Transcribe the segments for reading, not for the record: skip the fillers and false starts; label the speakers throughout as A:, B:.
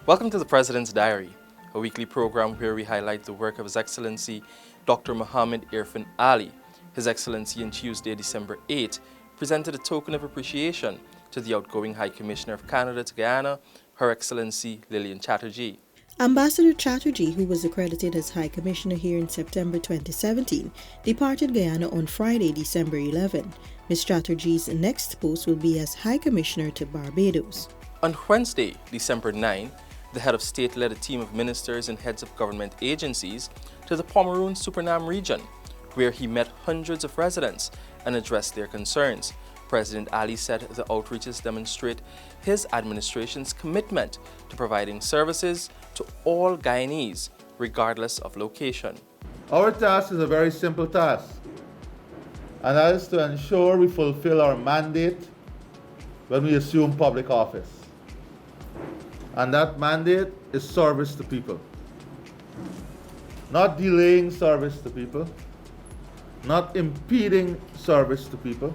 A: Welcome to the President's Diary, a weekly program where we highlight the work of His Excellency Dr. Mohamed Irfaan Ali. His Excellency on Tuesday, December 8, presented a token of appreciation to the outgoing High Commissioner of Canada to Guyana, Her Excellency Lillian Chatterjee.
B: Ambassador Chatterjee, who was accredited as High Commissioner here in September 2017, departed Guyana on Friday, December 11. Ms. Chatterjee's next post will be as High Commissioner to Barbados.
A: On Wednesday, December 9, the head of state led a team of ministers and heads of government agencies to the Pomeroon-Suriname region, where he met hundreds of residents and addressed their concerns. President Ali said the outreaches demonstrate his administration's commitment to providing services to all Guyanese, regardless of location.
C: Our task is a very simple task, and that is to ensure we fulfill our mandate when we assume public office. And that mandate is service to people. Not delaying service to people, not impeding service to people,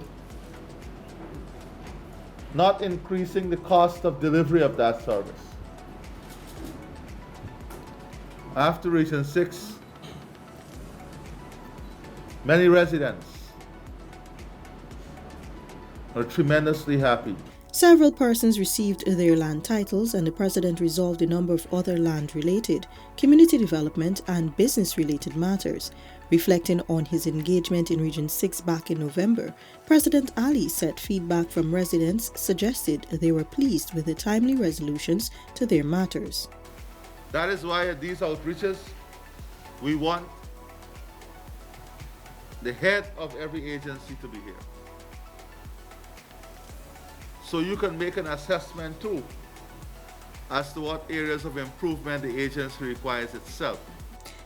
C: not increasing the cost of delivery of that service. After Region 6, many residents are tremendously happy.
B: Several persons received their land titles, and the President resolved a number of other land-related, community development and business-related matters. Reflecting on his engagement in Region 6 back in November, President Ali said feedback from residents suggested they were pleased with the timely resolutions to their matters.
C: That is why at these outreaches, we want the head of every agency to be here, so you can make an assessment too as to what areas of improvement the agency requires itself.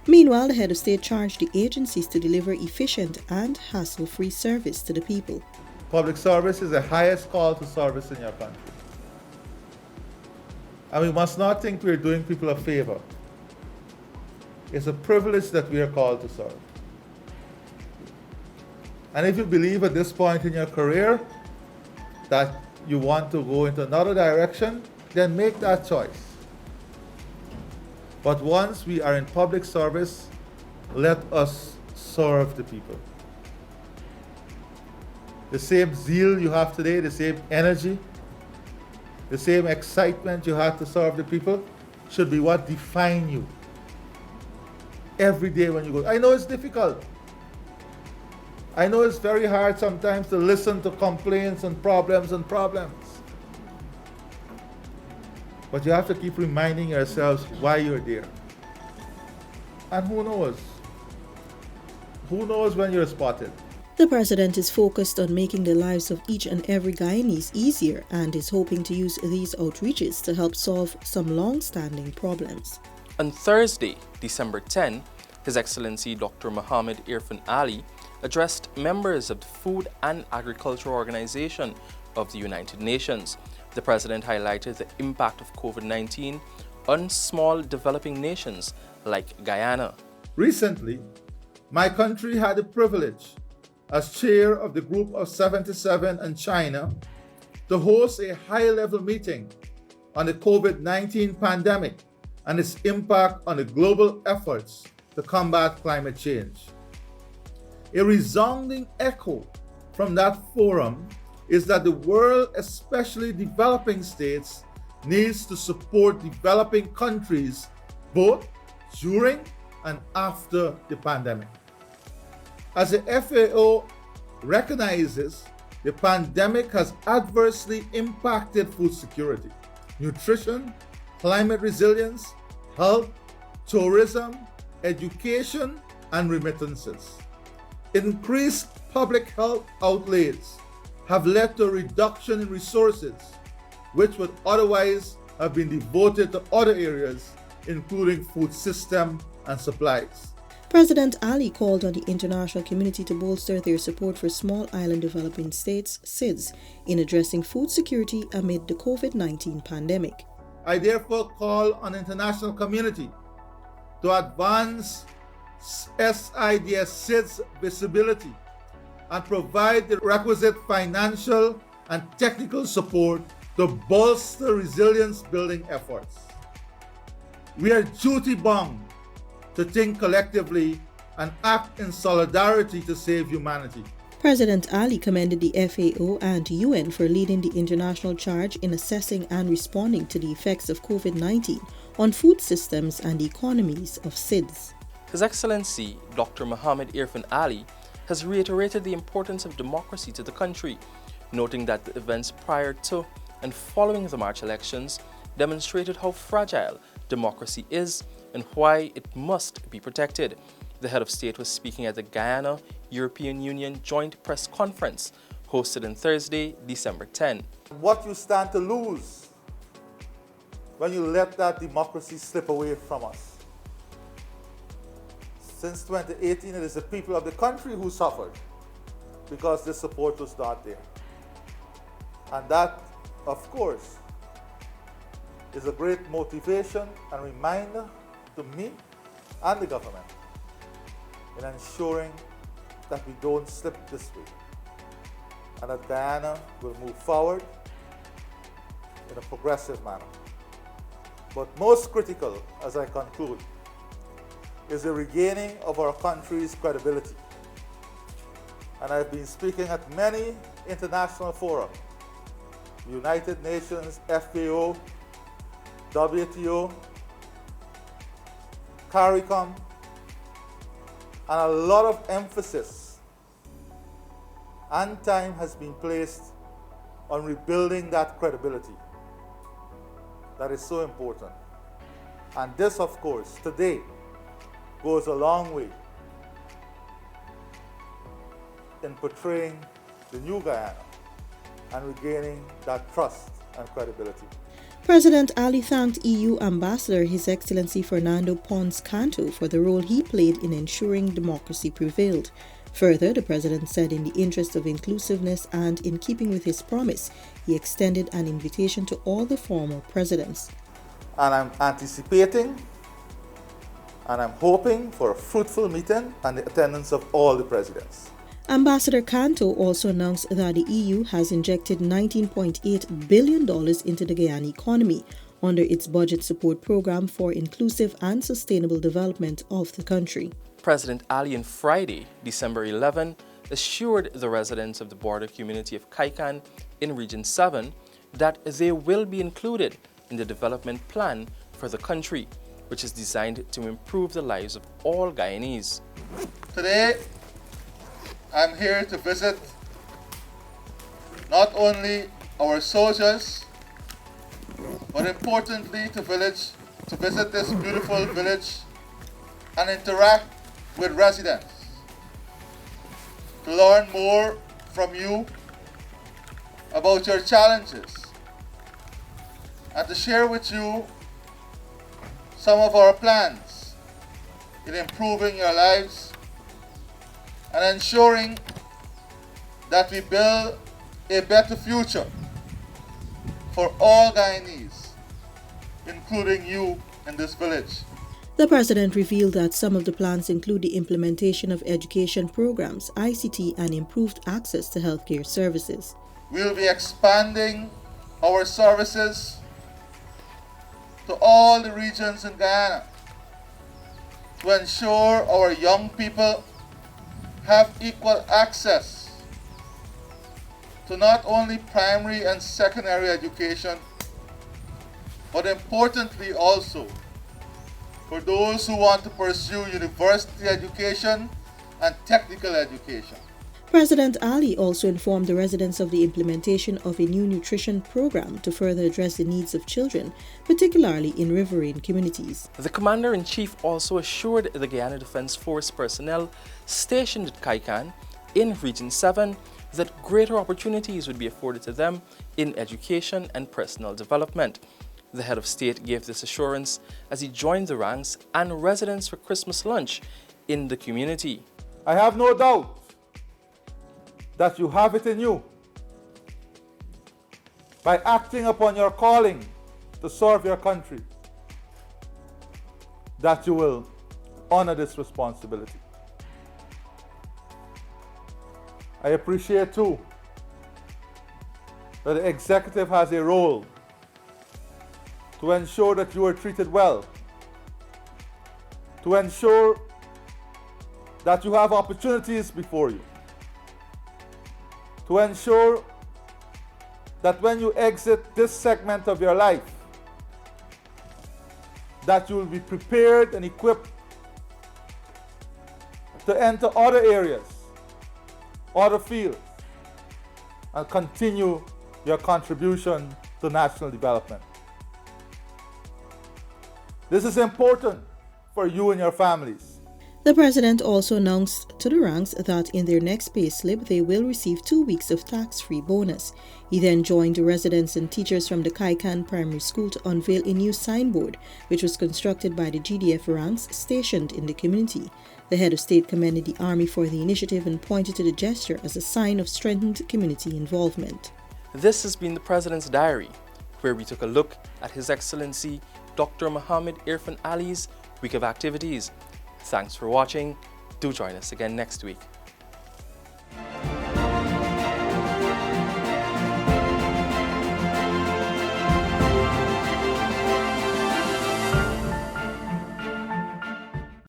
B: Meanwhile, the head of state charged the agencies to deliver efficient and hassle-free service to the people.
C: Public service is the highest call to service in your country. And we must not think we're doing people a favor. It's a privilege that we are called to serve. And if you believe at this point in your career that you want to go into another direction, then make that choice. But once we are in public service, let us serve the people. The same zeal you have today, the same energy, the same excitement you have to serve the people should be what define you every day when you go. I know it's difficult. I know it's very hard sometimes to listen to complaints and problems. But you have to keep reminding yourselves why you're there. And who knows? Who knows when you're spotted?
B: The President is focused on making the lives of each and every Guyanese easier and is hoping to use these outreaches to help solve some long-standing problems.
A: On Thursday, December 10, His Excellency Dr. Mohamed Irfaan Ali addressed members of the Food and Agriculture Organization of the United Nations. The President highlighted the impact of COVID-19 on small developing nations like Guyana.
C: Recently, my country had the privilege, as chair of the Group of 77 in China, to host a high-level meeting on the COVID-19 pandemic and its impact on the global efforts to combat climate change. A resounding echo from that forum is that the world, especially developing states, needs to support developing countries both during and after the pandemic. As the FAO recognizes, the pandemic has adversely impacted food security, nutrition, climate resilience, health, tourism, education, and remittances. Increased public health outlays have led to a reduction in resources, which would otherwise have been devoted to other areas, including food system and supplies.
B: President Ali called on the international community to bolster their support for small island developing states, SIDS, in addressing food security amid the COVID-19 pandemic.
C: I therefore call on the international community to advance SIDS visibility and provide the requisite financial and technical support to bolster resilience building efforts. We are duty-bound to think collectively and act in solidarity to save humanity.
B: President Ali commended the FAO and UN for leading the international charge in assessing and responding to the effects of COVID-19 on food systems and the economies of SIDS.
A: His Excellency Dr. Mohamed Irfaan Ali has reiterated the importance of democracy to the country, noting that the events prior to and following the March elections demonstrated how fragile democracy is and why it must be protected. The head of state was speaking at the Guyana-European Union Joint Press Conference hosted on Thursday, December 10.
C: What you stand to lose when you let that democracy slip away from us. Since 2018, it is the people of the country who suffered because the support was not there. And that, of course, is a great motivation and reminder to me and the government in ensuring that we don't slip this way and that Guyana will move forward in a progressive manner. But most critical, as I conclude, is the regaining of our country's credibility. And I've been speaking at many international forums, United Nations, FAO, WTO, CARICOM, and a lot of emphasis and time has been placed on rebuilding that credibility. That is so important. And this, of course, today goes a long way in portraying the new Guyana and regaining that trust and credibility.
B: President Ali thanked EU Ambassador His Excellency Fernando Pons Canto for the role he played in ensuring democracy prevailed. Further, the President said in the interest of inclusiveness and in keeping with his promise, he extended an invitation to all the former presidents.
C: And I'm anticipating and I'm hoping for a fruitful meeting and the attendance of all the presidents.
B: Ambassador Canto also announced that the EU has injected $19.8 billion into the Guyana economy under its budget support program for inclusive and sustainable development of the country.
A: President Ali on Friday, December 11, assured the residents of the border community of Kaikan in Region 7 that they will be included in the development plan for the country, which is designed to improve the lives of all Guyanese.
C: Today, I'm here to visit not only our soldiers, but importantly to visit this beautiful village and interact with residents, to learn more from you about your challenges, and to share with you some of our plans in improving your lives and ensuring that we build a better future for all Guyanese, including you in this village.
B: The President revealed that some of the plans include the implementation of education programs, ICT, and improved access to healthcare services.
C: We'll be expanding our services to all the regions in Guyana to ensure our young people have equal access to not only primary and secondary education, but importantly also for those who want to pursue university education and technical education.
B: President Ali also informed the residents of the implementation of a new nutrition program to further address the needs of children, particularly in riverine communities.
A: The Commander-in-Chief also assured the Guyana Defence Force personnel stationed at Kaikan in Region 7 that greater opportunities would be afforded to them in education and personal development. The head of state gave this assurance as he joined the ranks and residents for Christmas lunch in the community.
C: I have no doubt that you have it in you. By acting upon your calling to serve your country, that you will honor this responsibility. I appreciate too that the executive has a role to ensure that you are treated well to ensure that you have opportunities before you, to ensure that when you exit this segment of your life, that you will be prepared and equipped to enter other areas, other fields, and continue your contribution to national development. This is important for you and your families.
B: The President also announced to the ranks that in their next pay slip they will receive 2 weeks of tax-free bonus. He then joined the residents and teachers from the Kaikan Primary School to unveil a new signboard which was constructed by the GDF ranks stationed in the community. The head of state commended the Army for the initiative and pointed to the gesture as a sign of strengthened community involvement.
A: This has been the President's Diary, where we took a look at His Excellency Dr. Mohamed Irfaan Ali's week of activities. Thanks for watching. Do join us again next week.